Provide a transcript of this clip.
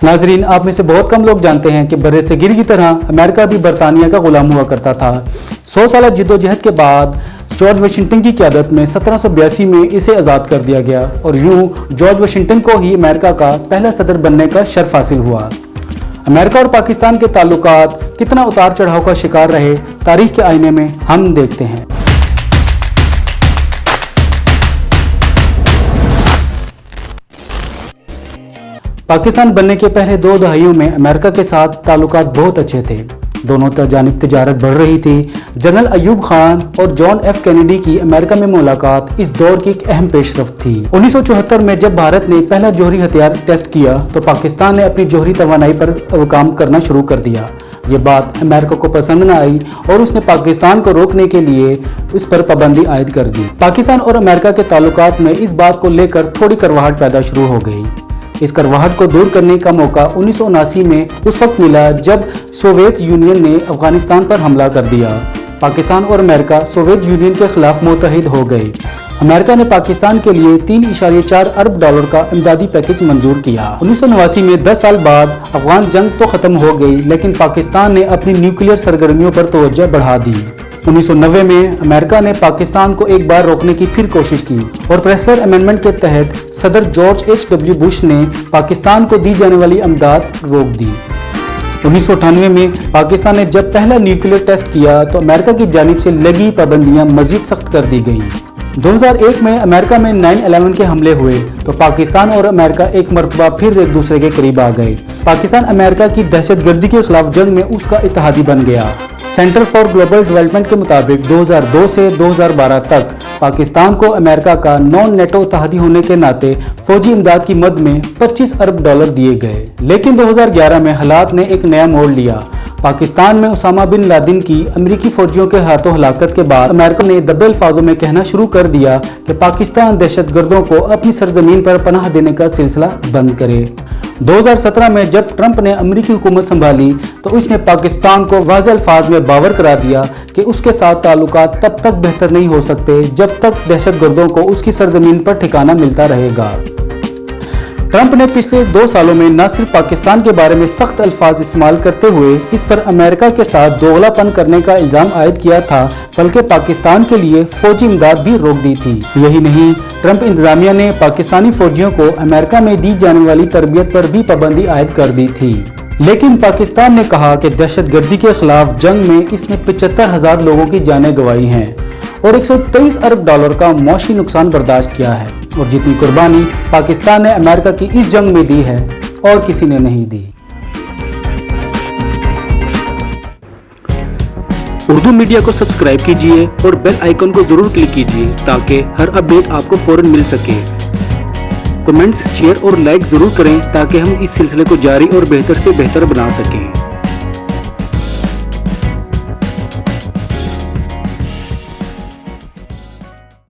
नाजरीन, आप में से बहुत कम लोग जानते हैं कि बर्रे-ए-सगीर की तरह अमेरिका भी बरतानिया का गुलाम हुआ करता था। 100 साल जिद्दोजहद के बाद जॉर्ज वाशिंगटन की क़यादत में 1782 में इसे आज़ाद कर दिया गया और यूं जॉर्ज वाशिंगटन को ही अमेरिका का पहला सदर बनने का शर्फ हासिल हुआ। अमेरिका और पाकिस्तान के ताल्लुकात कितना उतार चढ़ाव का शिकार रहे, तारीख के आईने में हम देखते हैं। पाकिस्तान बनने के पहले 2 दहाइयों में अमेरिका के साथ ताल्लुकात बहुत अच्छे थे। दोनों जानिब तिजारत बढ़ रही थी। जनरल अयूब खान और जॉन एफ कैनेडी की अमेरिका में मुलाकात इस दौर की एक अहम पेशरफ्त थी। 1974 में जब भारत ने पहला जोहरी हथियार टेस्ट किया तो पाकिस्तान ने अपनी जोहरी तवानाई पर काम करना शुरू कर दिया। ये बात अमेरिका को पसंद न आई और उसने पाकिस्तान को रोकने के लिए उस पर पाबंदी आयद कर दी। पाकिस्तान और अमेरिका के ताल्लुकात में इस बात को लेकर थोड़ी करवाहट पैदा शुरू हो गई। इस करवाहट को दूर करने का मौका 1979 में उस वक्त मिला जब सोवियत यूनियन ने अफगानिस्तान पर हमला कर दिया। पाकिस्तान और अमेरिका सोवियत यूनियन के खिलाफ मुत्तहिद हो गए। अमेरिका ने पाकिस्तान के लिए $3.4 अरब का इमदादी पैकेज मंजूर किया। 1989 में 10 साल बाद अफगान जंग तो खत्म हो गई, लेकिन पाकिस्तान ने अपनी न्यूक्लियर सरगर्मियों पर तवज्जो बढ़ा दी। 1990 में अमेरिका ने पाकिस्तान को एक बार रोकने की फिर कोशिश की और प्रेसलर अमेंडमेंट के तहत सदर जॉर्ज H.W. बुश ने पाकिस्तान को दी जाने वाली अमदाद रोक दी। 1998 में पाकिस्तान ने जब पहला न्यूक्लियर टेस्ट किया तो अमेरिका की जानिब से लगी पाबंदियां मजीद सख्त कर दी गईं। 2001 में अमेरिका में 9/11 के हमले हुए तो पाकिस्तान और अमेरिका एक मरतबा फिर एक दूसरे के करीब आ गए। पाकिस्तान अमेरिका की दहशतगर्दी के खिलाफ जंग में उसका इत्तेहादी बन गया। सेंटर फॉर ग्लोबल डेवलपमेंट के मुताबिक 2002 से 2012 तक पाकिस्तान को अमेरिका का नॉन नेटो इत्तेहादी होने के नाते फौजी इमदाद की मद में $25 अरब दिए गए। लेकिन 2011 में हालात ने एक नया मोड़ लिया। पाकिस्तान में उसामा बिन लादेन की अमेरिकी फौजियों के हाथों हलाकत के बाद अमेरिका ने दबे अल्फाजों में कहना शुरू कर दिया कि पाकिस्तान दहशतगर्दों को अपनी सरजमीन पर पनाह देने का सिलसिला बंद करे। 2017 में जब ट्रंप ने अमेरिकी हुकूमत संभाली तो उसने पाकिस्तान को वाज़ेह अल्फाज में बावर करा दिया कि उसके साथ ताल्लुकात तब तक बेहतर नहीं हो सकते जब तक दहशतगर्दों को उसकी सरजमीन पर ठिकाना मिलता रहेगा। ट्रंप ने पिछले 2 सालों में न सिर्फ पाकिस्तान के बारे में सख्त अल्फाज इस्तेमाल करते हुए इस पर अमेरिका के साथ दोगलापन करने का इल्जाम आयद किया था, बल्कि पाकिस्तान के लिए फौजी इमदाद भी रोक दी थी। यही नहीं, ट्रंप इंतजामिया ने पाकिस्तानी फौजियों को अमेरिका में दी जाने वाली तरबियत पर भी पाबंदी आयद कर दी थी। लेकिन पाकिस्तान ने कहा कि दहशतगर्दी के खिलाफ जंग में इसने 75,000 लोगों की जानें गंवाई हैं और $123 अरब का मौशी नुकसान बर्दाश्त किया है और जितनी कुर्बानी पाकिस्तान ने अमेरिका की इस जंग में दी है और किसी ने नहीं दी। उर्दू मीडिया को सब्सक्राइब कीजिए और बेल आइकन को जरूर क्लिक कीजिए ताकि हर अपडेट आपको फौरन मिल सके। कमेंट्स, शेयर और लाइक जरूर करें ताकि हम इस सिलसिले को जारी और बेहतर से बेहतर बना सकें।